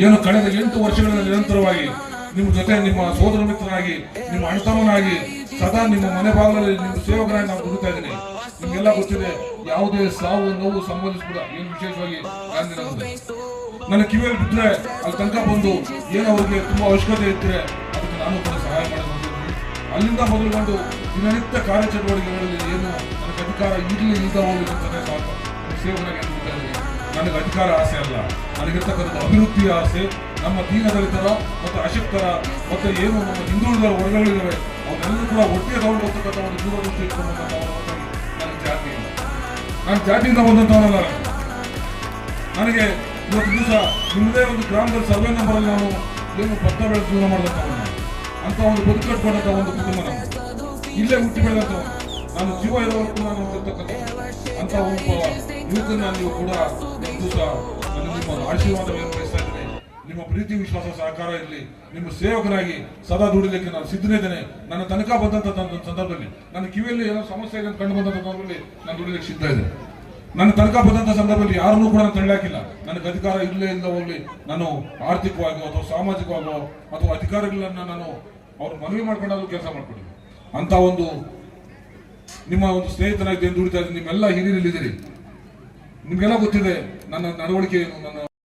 ಏನು ಕಳೆದ 8 ವರ್ಷಗಳಲ್ಲಿ ನಿರಂತರವಾಗಿ ನಿಮ್ಮ ಜೊತೆ ನಿಮ್ಮ ಸೋದರ ಮಿತ್ರನಾಗಿ ನಿಮ್ಮ ಅಣ್ಣತಮ್ಮನಾಗಿ ಸದಾ ನಿಮ್ಮ ಮನೆ ಬಾಗಿಲಲ್ಲಿ ನಿಮ್ಮ ಸೇವಕರಾಗಿ ನಾವು ದುಡಿತಾ ಇದ್ದೀನಿ. ನಿಮ್ಗೆಲ್ಲ ಗೊತ್ತಿದೆ, ಯಾವುದೇ ಸಾವು ನೋವು ಸಂಬಂಧಿಸ್ಬಿಡ ಏನು ವಿಶೇಷವಾಗಿ ನನ್ನ ಕಿವಿಯಲ್ಲಿ ಬಿದ್ದರೆ ಅಲ್ಲಿ ತನಕ ಬಂದು ಏನು ಅವ್ರಿಗೆ ತುಂಬಾ ಅವಶ್ಯಕತೆ ಇದ್ರೆ ಅದಕ್ಕೆ ನಾನು ಕೂಡ ಸಹಾಯ ಮಾಡೋದು. ಅಲ್ಲಿಂದ ಮೊದಲುಗೊಂಡು ದಿನನಿತ್ಯ ಕಾರ್ಯಚಟುವಟಿಕೆಗಳಲ್ಲಿ ಏನು ನನಗೆ ಅಧಿಕಾರ ಇರಲಿ ಇಲ್ಲದ ಹೋಗಲಿ ಅಂತಲೇ ಸಾಕು ಸೇವಕರಾಗಿ ದುಡಿತಾ ಇದ್ದೀನಿ. ನನಗೆ ಅಧಿಕಾರ ಆಸೆ ಅಲ್ಲ, ನನಗಿರ್ತಕ್ಕಂಥ ಅಭಿವೃದ್ಧಿಯ ಆಸೆ. ನಮ್ಮ ದೀನದಲಿತರ ಮತ್ತು ಅಶಕ್ತರ ಮತ್ತು ಏನು ನಮ್ಮ ಹಿಂದುಳಿದ ವರ್ಗಗಳಿದ್ದಾವೆ ಅವನ್ನೆಲ್ಲರೂ ಕೂಡ ಒಟ್ಟಿಗೆ ತಗೊಂಡು ಹೋಗ್ತಕ್ಕಂಥ ಒಂದು ದೂರದೃಷ್ಟಿ ಇಟ್ಕೊಂಡಂತ ನನಗೆ ಜಾತಿ ಇಲ್ಲ. ನಾನು ಜಾತಿಯಿಂದ ಬಂದಂಥವನಲ್ಲ. ನನಗೆ ಇವತ್ತು ದಿವಸ ನಿಮ್ಮದೇ ಒಂದು ಗ್ರಾಮದಲ್ಲಿ ಸರ್ವೆ ನಂಬರಲ್ಲಿ ನಾನು ಏನು ಭತ್ತ ಬೆಳೆದು ಜೀವನ ಮಾಡಿದಂಥವನು, ಅಂತ ಒಂದು ಬದುಕು ಕಟ್ಕೊಂಡಂಥ ಒಂದು ಕುಟುಂಬ ನಮ್ಮದು. ಇಲ್ಲೇ ಹುಟ್ಟಿ ಬೆಳೆದಂಥವನು, ನಾನು ಜೀವ ಇರೋವರೆಗೂ ನಾನು ಇರ್ತಕ್ಕಂಥ ಅಂತ ಒಬ್ಬ ಯುವಕನ ನೀವು ಕೂಡ ಒಂದು ದಿವಸ ನಿಮ್ಮ ಆಶೀರ್ವಾದವನ್ನು ಬಯಸ್ತಾ ಇದ್ದೀನಿ. ನಿಮ್ಮ ಪ್ರೀತಿ ವಿಶ್ವಾಸ ಸಹಕಾರ ಇರಲಿ. ನಿಮ್ಮ ಸೇವಕನಾಗಿ ಸದಾ ದುಡಿಲಿಕ್ಕೆ ನಾನು ಸಿದ್ಧನಿದ್ದೇನೆ. ನನ್ನ ತನಕ ಬಂದಂಥ ಸಂದರ್ಭದಲ್ಲಿ ನನ್ನ ಕಿವಿಯಲ್ಲಿ ಏನೋ ಸಮಸ್ಯೆ ಇದೆ ಅಂತ ಕಂಡು ಬಂದಂಥ ಸಂದರ್ಭದಲ್ಲಿ ನಾನು ದುಡಿಲಿಕ್ಕೆ ಸಿದ್ಧ ಇದೆ. ನನ್ನ ತನಕ ಬಂದಂಥ ಸಂದರ್ಭದಲ್ಲಿ ಯಾರನ್ನೂ ಕೂಡ ನಾನು ತಳ್ಳಾಕಿಲ್ಲ. ನನಗೆ ಅಧಿಕಾರ ಇಲ್ಲೇ ಇಲ್ಲ ಹೋಗ್ಲಿ, ನಾನು ಆರ್ಥಿಕವಾಗೋ ಅಥವಾ ಸಾಮಾಜಿಕವಾಗೋ ಅಥವಾ ಅಧಿಕಾರಿಗಳನ್ನ ನಾನು ಅವ್ರ ಮನವಿ ಮಾಡ್ಕೊಂಡಾದ್ರೂ ಕೆಲಸ ಮಾಡ್ಕೊಂಡಿದ್ದೆ. ಅಂತ ಒಂದು ನಿಮ್ಮ ಒಂದು ಸ್ನೇಹಿತನಾಗಿ ದುಡಿತಾ ಇದ್ದೀನಿ. ನಿಮ್ಮೆಲ್ಲ ಹಿರಿಯರಿಲ್ಲಿದ್ದೀರಿ, ನಿಮ್ಗೆಲ್ಲ ಗೊತ್ತಿದೆ ನನ್ನ ನಡವಳಿಕೆ ಏನು, ನನ್ನ